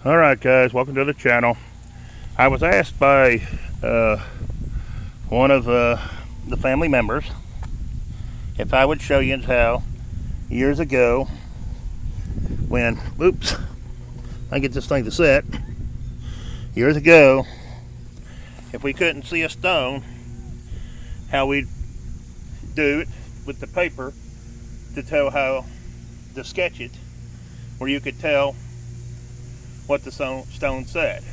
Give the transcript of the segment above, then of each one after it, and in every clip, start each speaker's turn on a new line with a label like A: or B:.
A: Alright guys, welcome to the channel. I was asked by one of the family members if I would show you how years ago when, I get this thing to set, years ago, if we couldn't see a stone, how we'd do it with the paper to tell how to sketch it, where you could tell what the stone said.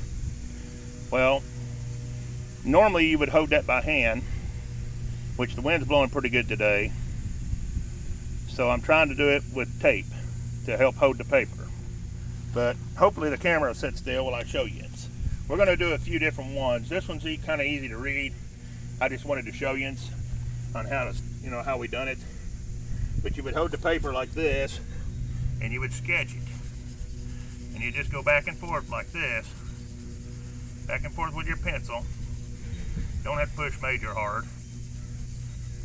A: Well, normally you would hold that by hand, which the wind's blowing pretty good today, so I'm trying to do it with tape to help hold the paper. But hopefully the camera will sit still while I show you it. We're going to do a few different ones. This one's kind of easy to read. I just wanted to show you on how to, how we done it. But you would hold the paper like this, and you would sketch it. And you just go back and forth like this, back and forth with your pencil. Don't have to push major hard.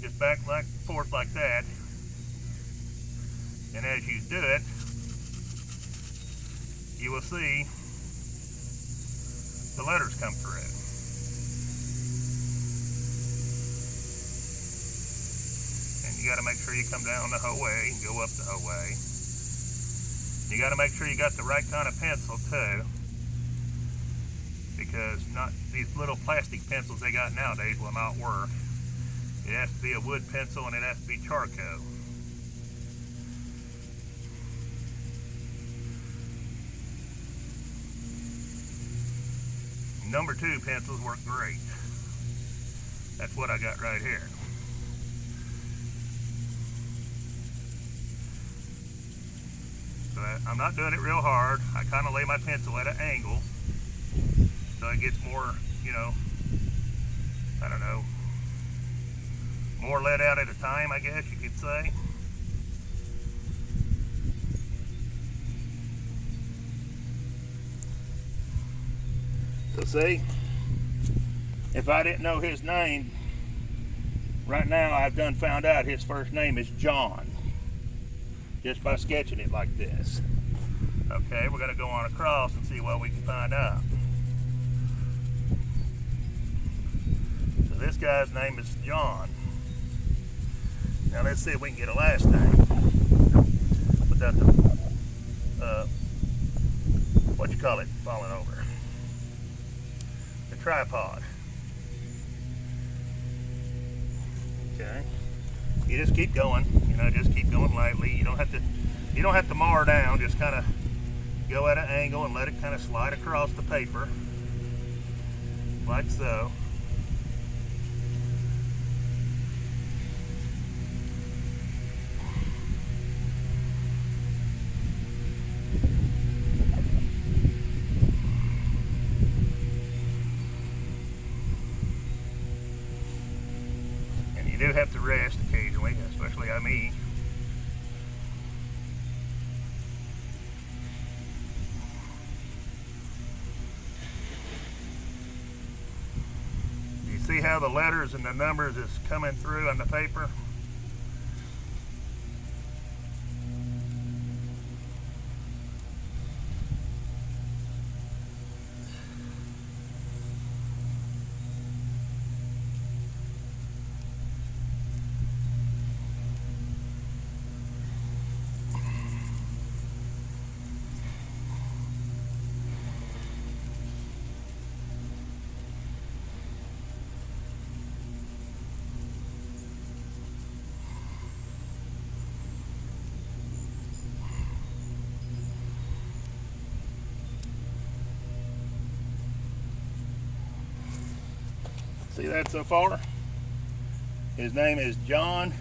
A: Just back and forth like that. And as you do it, you will see the letters come through. And you got to make sure you come down the whole way and go up the whole way. You got to make sure you got the right kind of pencil too, because not these little plastic pencils they got nowadays will not work. It has to be a wood pencil and it has to be charcoal. Number 2 pencils work great. That's what I got right here. So I'm not doing it real hard. I kind of lay my pencil at an angle so it gets more, I don't know, more let out at a time, I guess you could say. So see, if I didn't know his name, right now I've done found out his first name is John, just by sketching it like this. Okay, we're going to go on across and see what we can find out. So this guy's name is John. Now let's see if we can get a last name without the, falling over. The tripod. Okay. You just keep going, just keep going lightly. You don't have to mow her down, just kind of go at an angle and let it kind of slide across the paper, like so. And you do have to rest occasionally, especially me. See how the letters and the numbers is coming through on the paper? See that so far? His name is John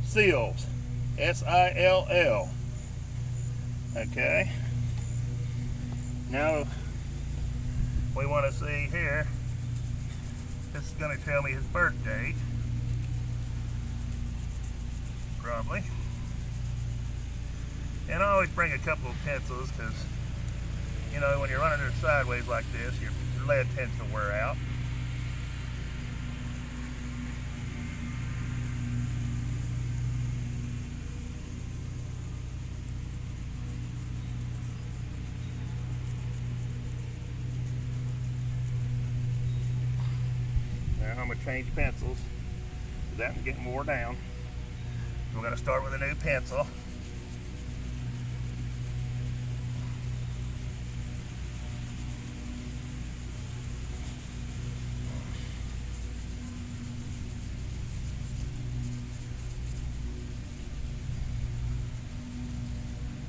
A: Sills, S-I-L-L. Okay. Now we want to see here. This is going to tell me his birth date, probably. And I always bring a couple of pencils because, when you're running it sideways like this, your lead tends to wear out. to change pencils. That one's getting wore down. We're going to start with a new pencil.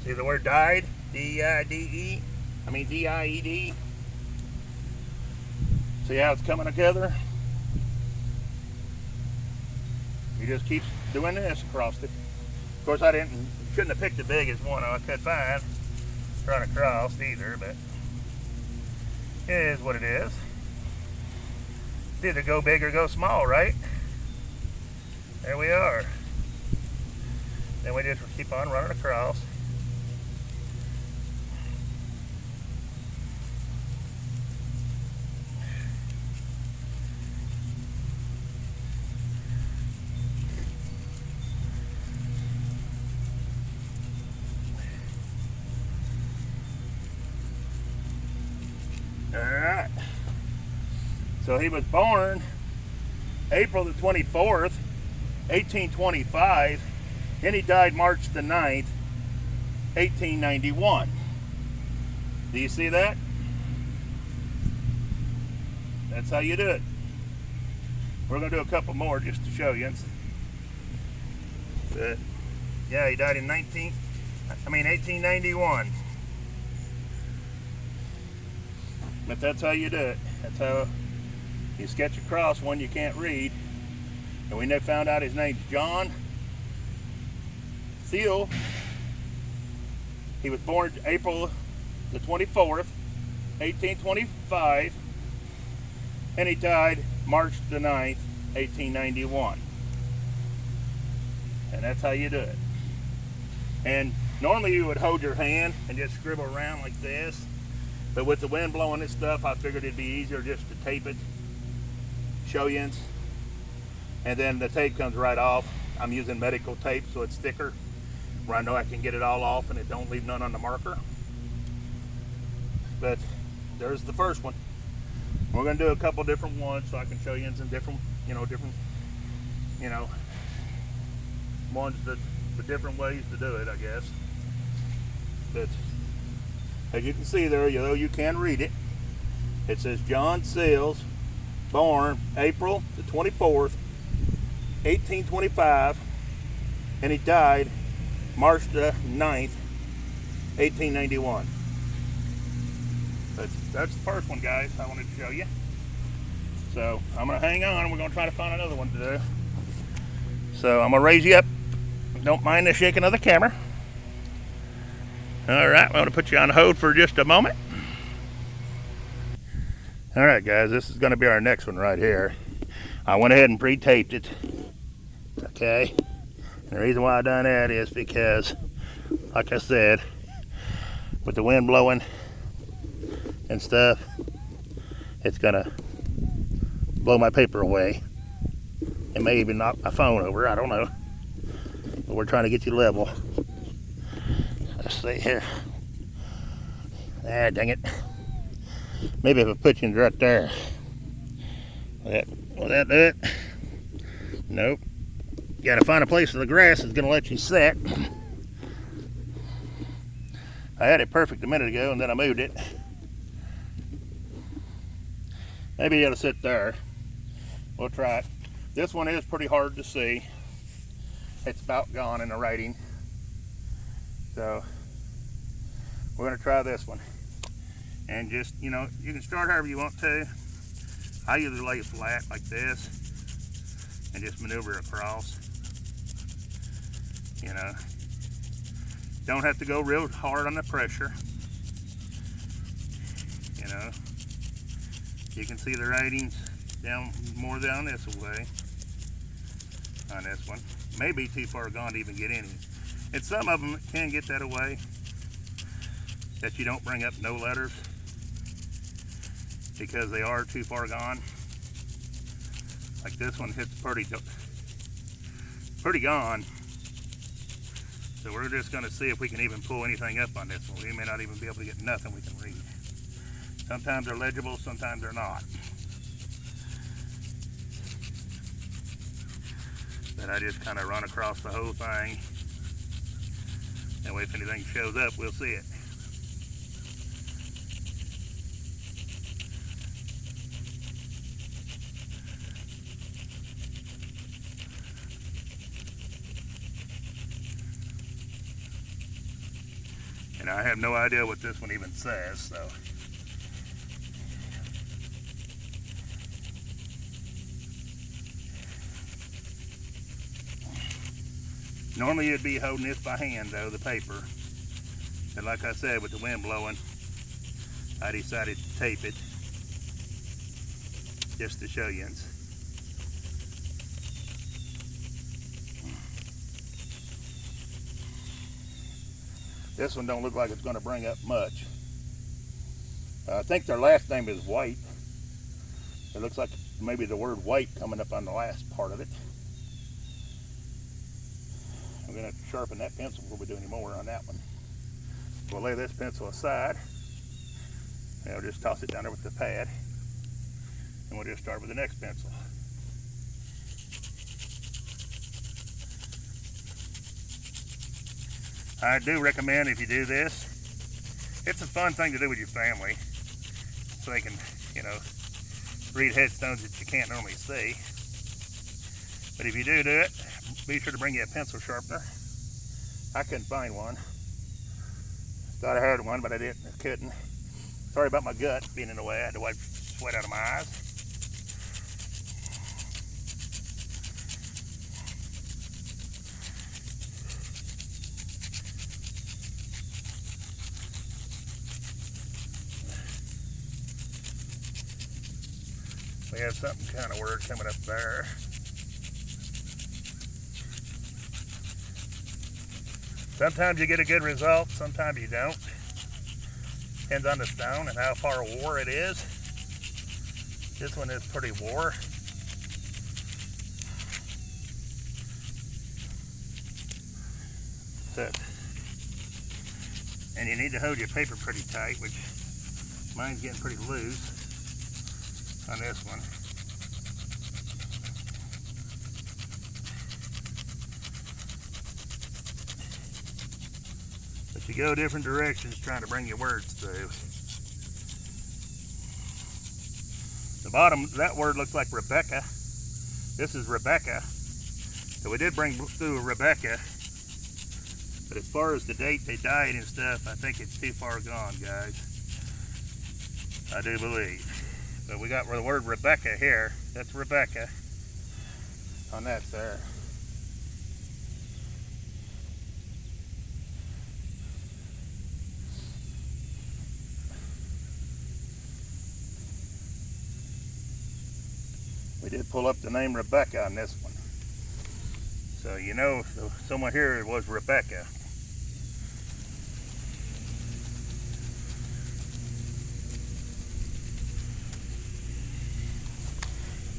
A: See the word dyed? D-I-D-E? D-I-E-D. See how it's coming together? You just keep doing this across it. Of course, shouldn't have picked the biggest one I could find trying to cross either, but it is what it is. It's either go big or go small, right? There we are. Then we just keep on running across. Alright, so he was born April the 24th, 1825, and he died March the 9th, 1891. Do you see that? That's how you do it. We're going to do a couple more just to show you. But, yeah, he died in 1891. But that's how you do it. That's how you sketch across one you can't read. And we never found out his name's John Thiel. He was born April the 24th, 1825, and he died March the 9th, 1891. And that's how you do it. And normally you would hold your hand and just scribble around like this. But with the wind blowing this stuff, I figured it'd be easier just to tape it, show you, and then the tape comes right off. I'm using medical tape, so it's thicker, where I know I can get it all off and it don't leave none on the marker. But there's the first one. We're going to do a couple different ones so I can show you some different ones that the different ways to do it, I guess. But as you can see there, though you can read it, it says John Seals, born April the 24th, 1825, and he died March the 9th, 1891. But that's the first one, guys, I wanted to show you. So I'm going to hang on, and we're going to try to find another one to do. So I'm going to raise you up. Don't mind the shaking of the camera. Alright, I'm going to put you on hold for just a moment. Alright guys, this is going to be our next one right here. I went ahead and pre-taped it. Okay. And the reason why I done that is because, like I said, with the wind blowing and stuff, it's going to blow my paper away. It may even knock my phone over, I don't know. But we're trying to get you level. Let's see here. Ah, dang it. Maybe if I put you right there. Will that do it? Nope. You gotta find a place where the grass is gonna let you set. I had it perfect a minute ago and then I moved it. Maybe you gotta sit there. We'll try it. This one is pretty hard to see. It's about gone in the writing. So we're going to try this one. And just, you can start however you want to. I usually lay it flat like this and just maneuver across. Don't have to go real hard on the pressure. You can see the writings more down this way on this one. May be too far gone to even get any. And some of them can get that away, that you don't bring up no letters because they are too far gone. Like this one hits pretty gone. So we're just going to see if we can even pull anything up on this one. We may not even be able to get nothing we can read. Sometimes they're legible, sometimes they're not. that I just kind of run across the whole thing. That way if anything shows up, we'll see it. And I have no idea what this one even says, so. Normally you'd be holding this by hand though, the paper. And like I said, with the wind blowing, I decided to tape it just to show you. This one don't look like it's going to bring up much. I think their last name is White. It looks like maybe the word white coming up on the last part of it. I'm going to have to sharpen that pencil before we do any more on that one. We'll lay this pencil aside. And I'll just toss it down there with the pad. And we'll just start with the next pencil. I do recommend if you do this, it's a fun thing to do with your family. So they can, you know, read headstones that you can't normally see. But if you do it, be sure to bring you a pencil sharpener. I couldn't find one. Thought I had one, but I couldn't. Sorry about my gut being in the way. I had to wipe sweat out of my eyes. We have something kind of weird coming up there. Sometimes you get a good result, sometimes you don't. Depends on the stone and how far wore it is. This one is pretty wore. And you need to hold your paper pretty tight, which mine's getting pretty loose on this one. But you go different directions trying to bring your words through. The bottom, that word looks like Rebecca. This is Rebecca. So we did bring through a Rebecca. But as far as the date they died and stuff, I think it's too far gone, guys. I do believe. But we got the word Rebecca here. That's Rebecca on that there. We did pull up the name Rebecca on this one. So you know someone here was Rebecca.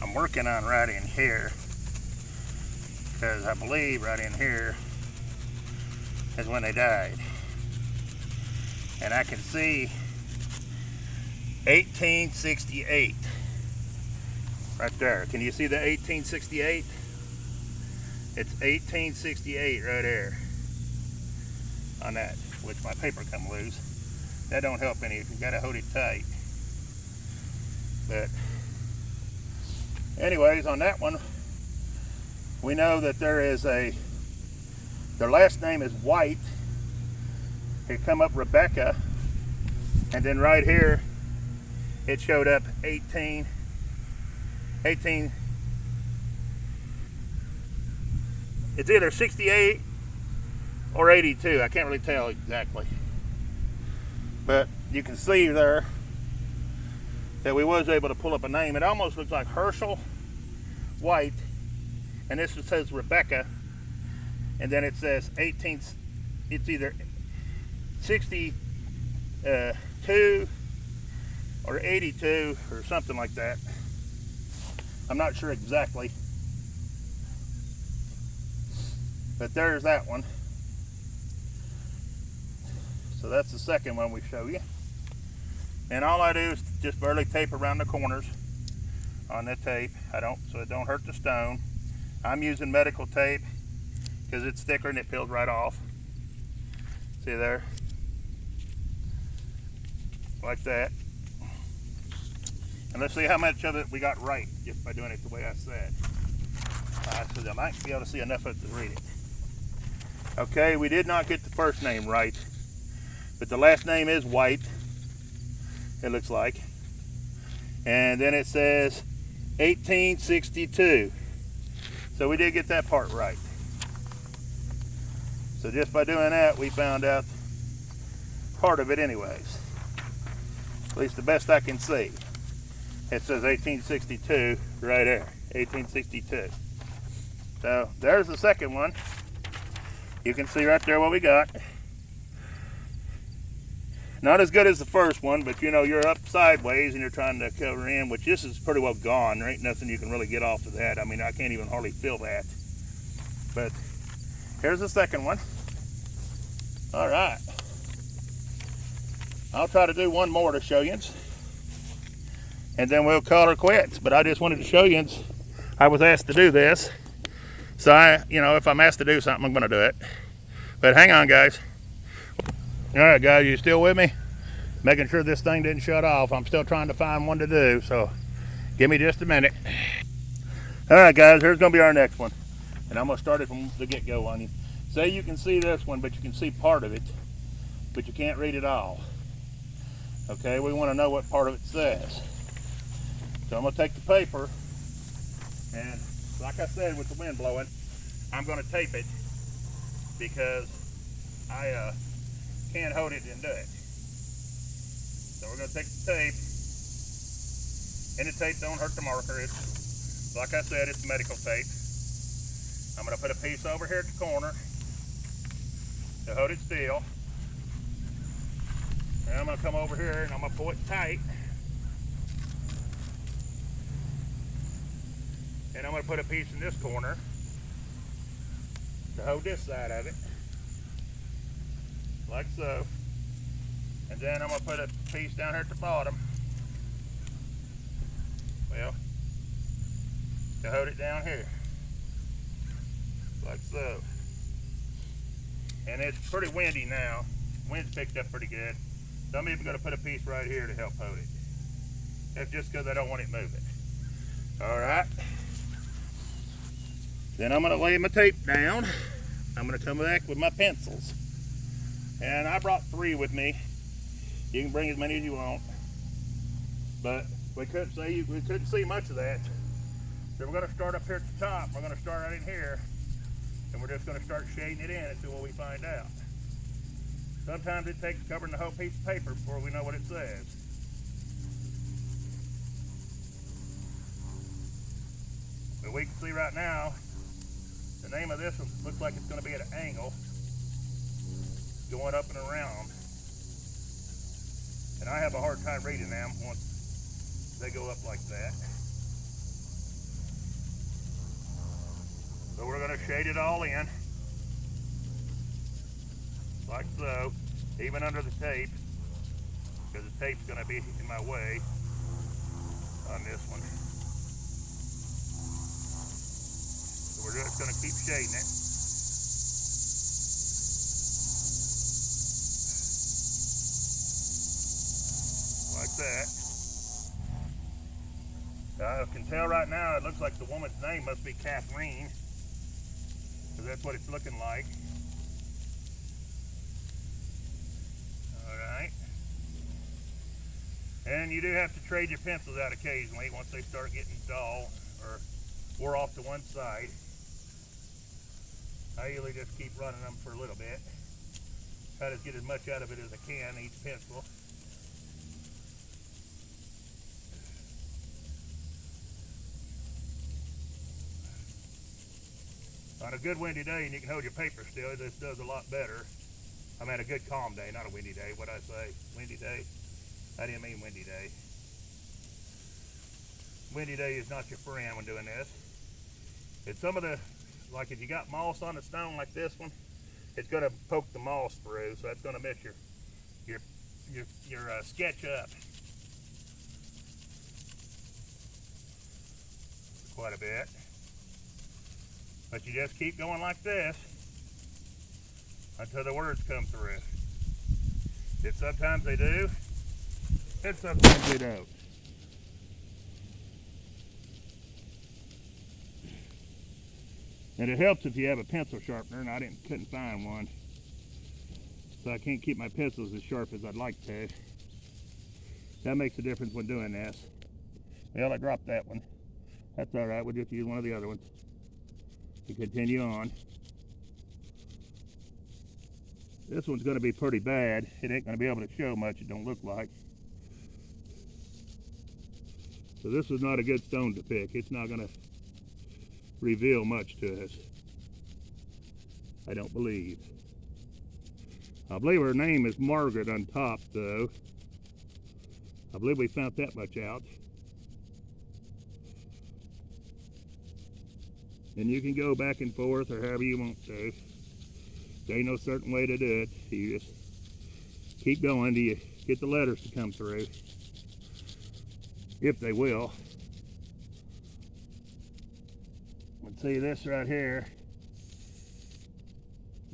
A: I'm working on right in here because I believe right in here is when they died. And I can see 1868 right there. Can you see the 1868? It's 1868 right there on that, which my paper come loose. That don't help any. You gotta hold it tight. But anyways, on that one, we know that there is their last name is White. Here come up Rebecca, and then right here, it showed up 18. It's either 68 or 82. I can't really tell exactly. But you can see there that we was able to pull up a name. It almost looks like Herschel White, and this one says Rebecca, and then it says 18. It's either 62 or 82 or something like that. I'm not sure exactly, but there's that one. So that's the second one we show you. And all I do is just barely tape around the corners on the tape. So it don't hurt the stone. I'm using medical tape because it's thicker and it peels right off. See there? Like that. And let's see how much of it we got right just by doing it the way I said. So I might be able to see enough of it to read it. Okay, we did not get the first name right, but the last name is White, it looks like. And then it says 1862. So we did get that part right. So just by doing that, we found out part of it anyways. At least the best I can see. It says 1862 right there, 1862. So there's the second one. You can see right there what we got. Not as good as the first one, but you know, you're up sideways and you're trying to cover in, which this is pretty well gone. There ain't nothing you can really get off of that. I mean, I can't even hardly feel that. But here's the second one. All right. I'll try to do one more to show you, and then we'll call her quits. But I just wanted to show you, I was asked to do this. So if I'm asked to do something, I'm gonna do it. But hang on, guys. All right, guys, you still with me? Making sure this thing didn't shut off. I'm still trying to find one to do, so give me just a minute. All right, guys, here's gonna be our next one. And I'm gonna start it from the get-go on you. Say you can see this one, but you can see part of it, but you can't read it all. Okay, we wanna know what part of it says. So I'm gonna take the paper, and like I said, with the wind blowing, I'm gonna tape it because I can't hold it and do it. So we're gonna take the tape, and the tape don't hurt the marker. It's, like I said, it's medical tape. I'm gonna put a piece over here at the corner to hold it still. And I'm gonna come over here and I'm gonna pull it tight. And I'm gonna put a piece in this corner to hold this side of it, like so. And then I'm gonna put a piece down here at the bottom, well, to hold it down here, like so. And it's pretty windy now. Wind's picked up pretty good. So I'm even gonna put a piece right here to help hold it. That's just because I don't want it moving. All right. Then I'm gonna lay my tape down. I'm gonna come back with my pencils. And I brought 3 with me. You can bring as many as you want. But we couldn't see much of that. So we're gonna start up here at the top. We're gonna start right in here. And we're just gonna start shading it in and see what we find out. Sometimes it takes covering the whole piece of paper before we know what it says. But we can see right now, the name of this one looks like it's gonna be at an angle, going up and around. And I have a hard time reading them once they go up like that. So we're gonna shade it all in, like so, even under the tape, because the tape's gonna be in my way on this one. So we're just gonna keep shading it. Like that. I can tell right now it looks like the woman's name must be Kathleen, because that's what it's looking like. Alright. And you do have to trade your pencils out occasionally once they start getting dull or wore off to one side. I usually just keep running them for a little bit. Try to get as much out of it as I can, each pencil. On a good windy day and you can hold your paper still, this does a lot better. I mean a good calm day, not a windy day. What'd I say? Windy day? I didn't mean windy day. Windy day is not your friend when doing this. It's some of the, like if you got moss on the stone like this one, it's gonna poke the moss through, so that's gonna mess your sketch up quite a bit. But you just keep going like this until the words come through. And sometimes they do, and sometimes they don't. And it helps if you have a pencil sharpener, and I couldn't find one. So I can't keep my pencils as sharp as I'd like to. That makes a difference when doing this. Well, I dropped that one. That's all right, we'll just use one of the other ones to continue on. This one's going to be pretty bad. It ain't going to be able to show much, it don't look like. So this is not a good stone to pick. It's not going to reveal much to us, I don't believe. I believe her name is Margaret on top, though. I believe we found that much out. And you can go back and forth or however you want to. There ain't no certain way to do it. You just keep going till you get the letters to come through, if they will. Let's see this right here.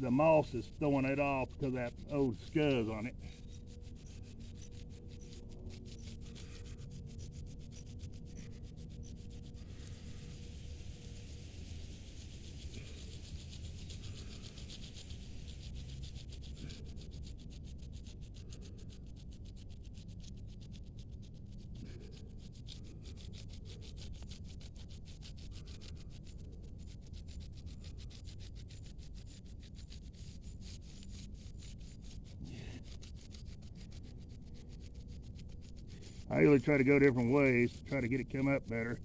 A: The moss is throwing it off because of that old scuzz on it. I usually try to go different ways, try to get it come up better.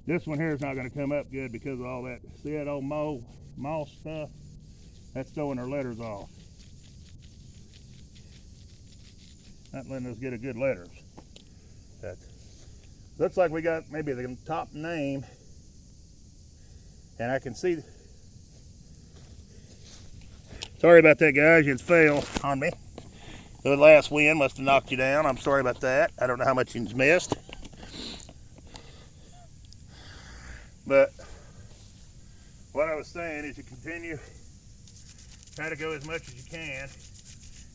A: This one here is not going to come up good because of all that. See that old moss stuff? That's throwing our letters off. Not letting us get a good letters. That looks like we got maybe the top name, and I can see. Sorry about that, guys. You fell on me. The last wind must have knocked you down. I'm sorry about that. I don't know how much you've missed. But what I was saying is you continue, try to go as much as you can.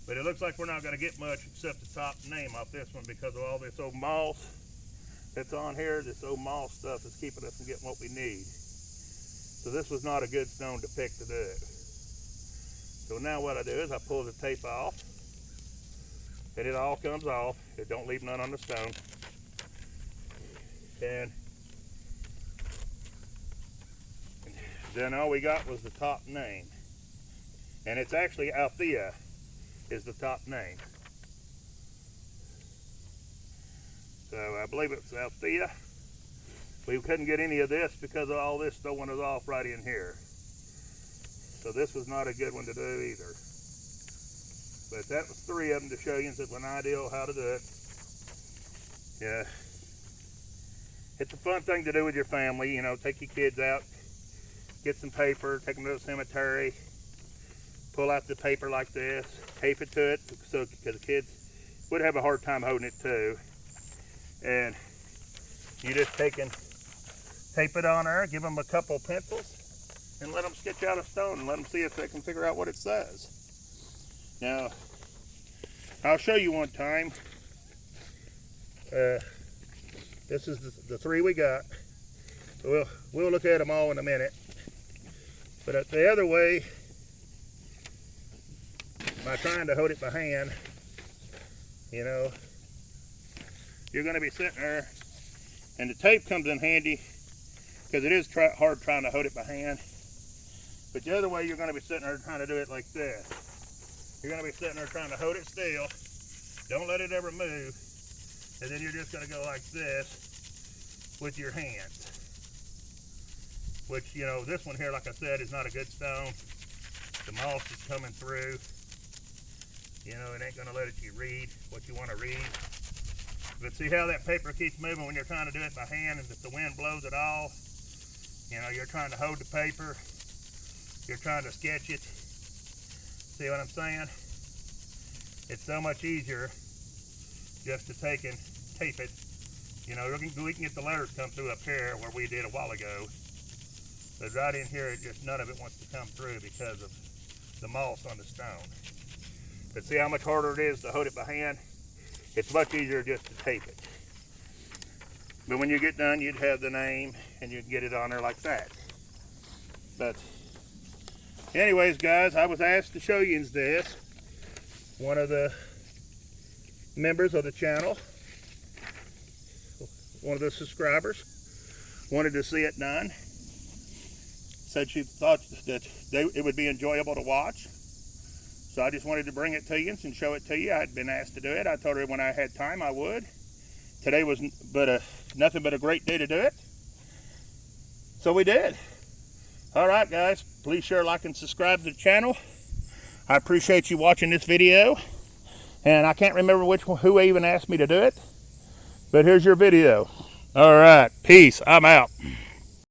A: But it looks like we're not going to get much except the top name off this one because of all this old moss that's on here. This old moss stuff is keeping us from getting what we need. So this was not a good stone to pick to do. So now what I do is I pull the tape off. And it all comes off. It don't leave none on the stone. And then all we got was the top name. And it's actually Althea is the top name. So I believe it's Althea. We couldn't get any of this because of all this throwing us off right in here. So this was not a good one to do either. But that was 3 of them to show you an idea of how to do it. Yeah. It's a fun thing to do with your family, you know, take your kids out, get some paper, take them to the cemetery, pull out the paper like this, tape it to it, so because the kids would have a hard time holding it too. And you just take and tape it on there, give them a couple pencils, and let them sketch out a stone and let them see if they can figure out what it says. Now, I'll show you one time. This is the 3 we got. We'll look at them all in a minute. But the other way, by trying to hold it by hand, you know, you're going to be sitting there, and the tape comes in handy because it is hard trying to hold it by hand. But the other way, you're going to be sitting there trying to do it like this. You're going to be sitting there trying to hold it still. Don't let it ever move. And then you're just going to go like this with your hands. Which, you know, this one here, like I said, is not a good stone. The moss is coming through. You know, it ain't going to let you read what you want to read. But see how that paper keeps moving when you're trying to do it by hand, and if the wind blows it all, you know, you're trying to hold the paper. You're trying to sketch it. See what I'm saying? It's so much easier just to take and tape it. You know, we can get the letters come through up here where we did a while ago. But right in here, none of it wants to come through because of the moss on the stone. But see how much harder it is to hold it by hand? It's much easier just to tape it. But when you get done, you'd have the name and you'd get it on there like that. But anyways, guys, I was asked to show you this. One of the members of the channel, one of the subscribers, wanted to see it done. Said she thought that it would be enjoyable to watch. So I just wanted to bring it to you and show it to you. I'd been asked to do it. I told her when I had time I would. Today was nothing but a great day to do it. So we did. All right, guys, please share, like, and subscribe to the channel. I appreciate you watching this video. And I can't remember who even asked me to do it. But here's your video. All right, peace. I'm out.